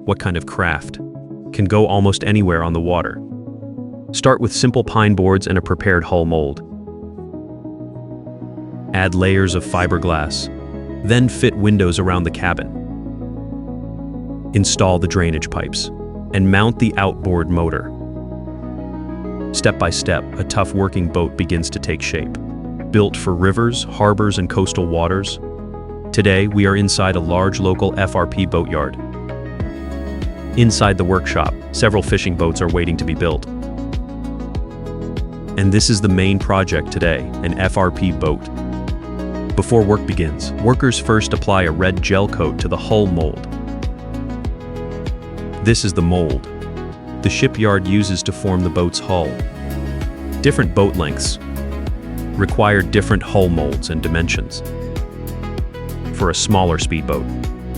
what kind of craft, can go almost anywhere on the water. Start with simple pine boards and a prepared hull mold. Add layers of fiberglass, then fit windows around the cabin. Install the drainage pipes and mount the outboard motor. Step by step, a tough working boat begins to take shape. Built for rivers, harbors, and coastal waters, today we are inside a large local FRP boatyard. Inside the workshop, several fishing boats are waiting to be built. And this is the main project today, an FRP boat. Before work begins, workers first apply a red gel coat to the hull mold. This is the mold the shipyard uses to form the boat's hull. Different boat lengths require different hull molds and dimensions. For a smaller speedboat,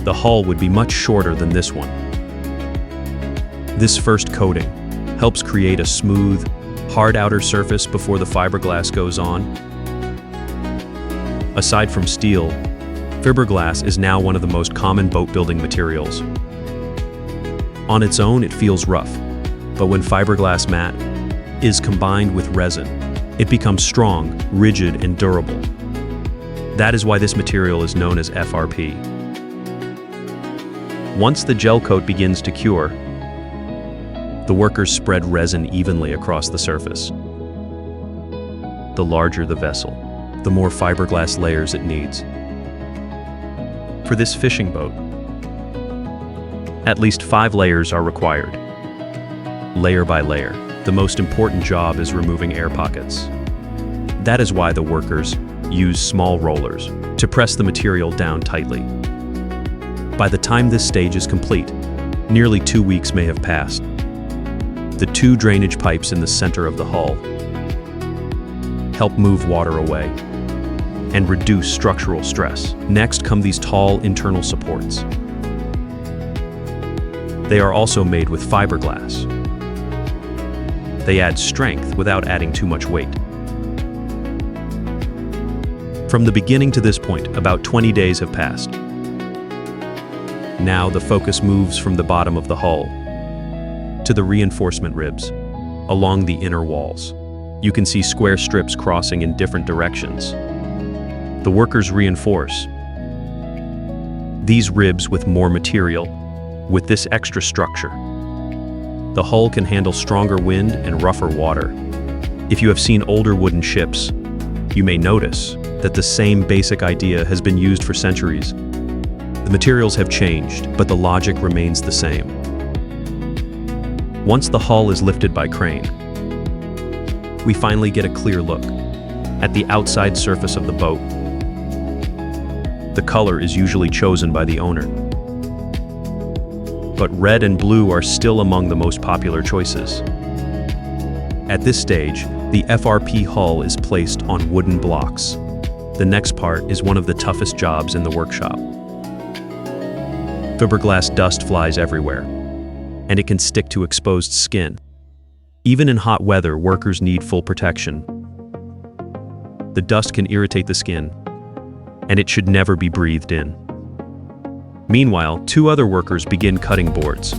the hull would be much shorter than this one. This first coating helps create a smooth, hard outer surface before the fiberglass goes on. Aside from steel, fiberglass is now one of the most common boat building materials. On its own, it feels rough, but when fiberglass mat is combined with resin, it becomes strong, rigid, and durable. That is why this material is known as FRP. Once the gel coat begins to cure, the workers spread resin evenly across the surface. The larger the vessel, the more fiberglass layers it needs. For this fishing boat, at least 5 layers are required. Layer by layer, the most important job is removing air pockets. That is why the workers use small rollers to press the material down tightly. By the time this stage is complete, nearly 2 weeks may have passed. The 2 drainage pipes in the center of the hull help move water away and reduce structural stress. Next come these tall internal supports. They are also made with fiberglass. They add strength without adding too much weight. From the beginning to this point, about 20 days have passed. Now the focus moves from the bottom of the hull to the reinforcement ribs along the inner walls. You can see square strips crossing in different directions. The workers reinforce these ribs with more material. With this extra structure, the hull can handle stronger wind and rougher water. If you have seen older wooden ships, you may notice that the same basic idea has been used for centuries. The materials have changed, but the logic remains the same. Once the hull is lifted by crane, we finally get a clear look at the outside surface of the boat. The color is usually chosen by the owner, but red and blue are still among the most popular choices. At this stage, the FRP hull is placed on wooden blocks. The next part is one of the toughest jobs in the workshop. Fiberglass dust flies everywhere, and it can stick to exposed skin. Even in hot weather, workers need full protection. The dust can irritate the skin, and it should never be breathed in. Meanwhile, 2 other workers begin cutting boards.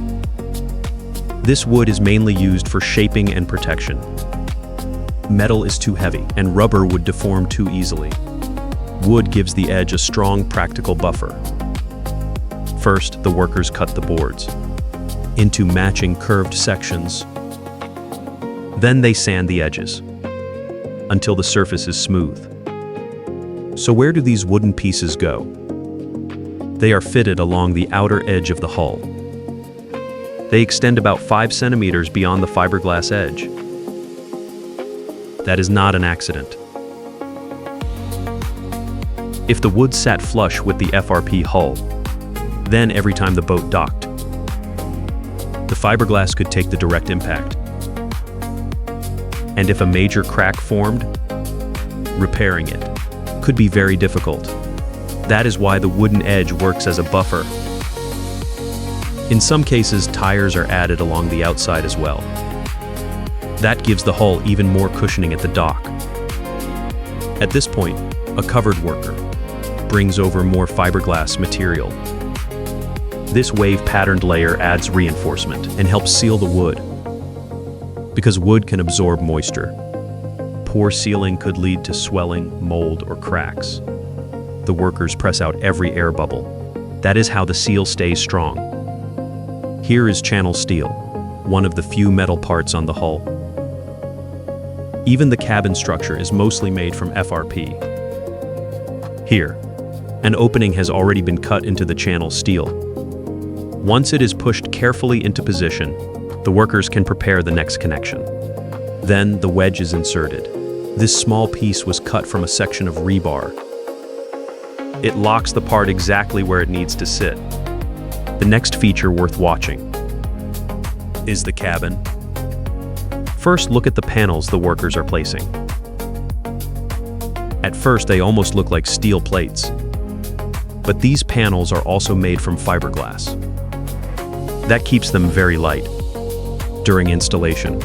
This wood is mainly used for shaping and protection. Metal is too heavy, and rubber would deform too easily. Wood gives the edge a strong, practical buffer. First, the workers cut the boards into matching curved sections. Then they sand the edges until the surface is smooth. So where do these wooden pieces go? They are fitted along the outer edge of the hull. They extend about 5 centimeters beyond the fiberglass edge. That is not an accident. If the wood sat flush with the FRP hull, then every time the boat docked, the fiberglass could take the direct impact. And if a major crack formed, repairing it could be very difficult. That is why the wooden edge works as a buffer. In some cases, tires are added along the outside as well. That gives the hull even more cushioning at the dock. At this point, a covered worker brings over more fiberglass material. This wave-patterned layer adds reinforcement and helps seal the wood. Because wood can absorb moisture, poor sealing could lead to swelling, mold, or cracks. The workers press out every air bubble. That is how the seal stays strong. Here is channel steel, one of the few metal parts on the hull. Even the cabin structure is mostly made from FRP. Here, an opening has already been cut into the channel steel. Once it is pushed carefully into position, the workers can prepare the next connection. Then the wedge is inserted. This small piece was cut from a section of rebar. It locks the part exactly where it needs to sit. The next feature worth watching is the cabin. First, look at the panels the workers are placing. At first, they almost look like steel plates. But these panels are also made from fiberglass. That keeps them very light. During installation,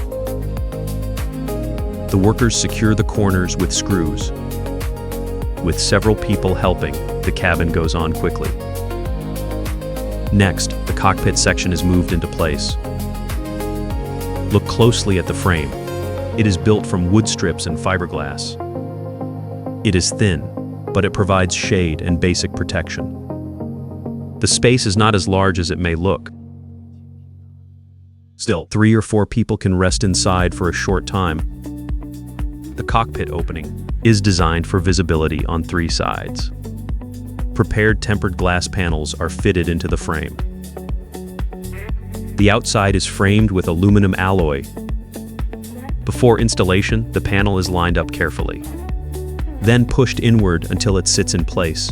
the workers secure the corners with screws. With several people helping, the cabin goes on quickly. Next, the cockpit section is moved into place. Look closely at the frame. It is built from wood strips and fiberglass. It is thin, but it provides shade and basic protection. The space is not as large as it may look. Still, 3 or 4 people can rest inside for a short time. The cockpit opening is designed for visibility on 3 sides. Prepared tempered glass panels are fitted into the frame. The outside is framed with aluminum alloy. Before installation, the panel is lined up carefully, then pushed inward until it sits in place.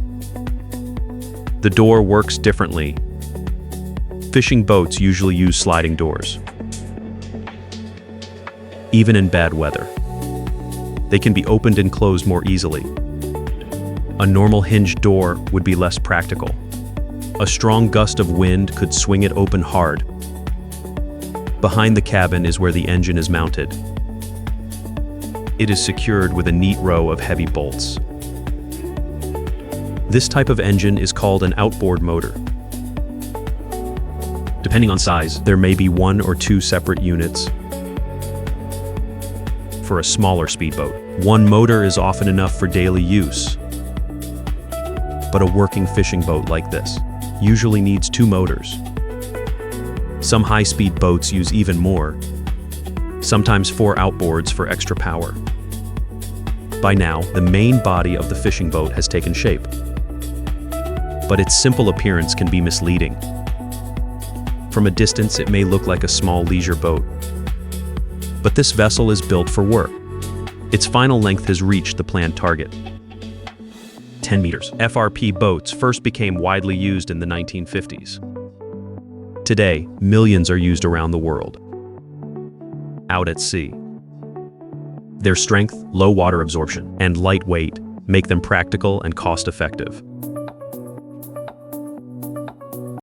The door works differently. Fishing boats usually use sliding doors. Even in bad weather, they can be opened and closed more easily. A normal hinged door would be less practical. A strong gust of wind could swing it open hard. Behind the cabin is where the engine is mounted. It is secured with a neat row of heavy bolts. This type of engine is called an outboard motor. Depending on size, there may be 1 or 2 separate units. For a smaller speedboat, 1 motor is often enough for daily use. But a working fishing boat like this usually needs 2 motors. Some high-speed boats use even more, sometimes 4 outboards for extra power. By now, the main body of the fishing boat has taken shape. But its simple appearance can be misleading. From a distance, it may look like a small leisure boat. But this vessel is built for work. Its final length has reached the planned target: 10 meters. FRP boats first became widely used in the 1950s. Today, millions are used around the world. Out at sea. Their strength, low water absorption, and light weight make them practical and cost-effective.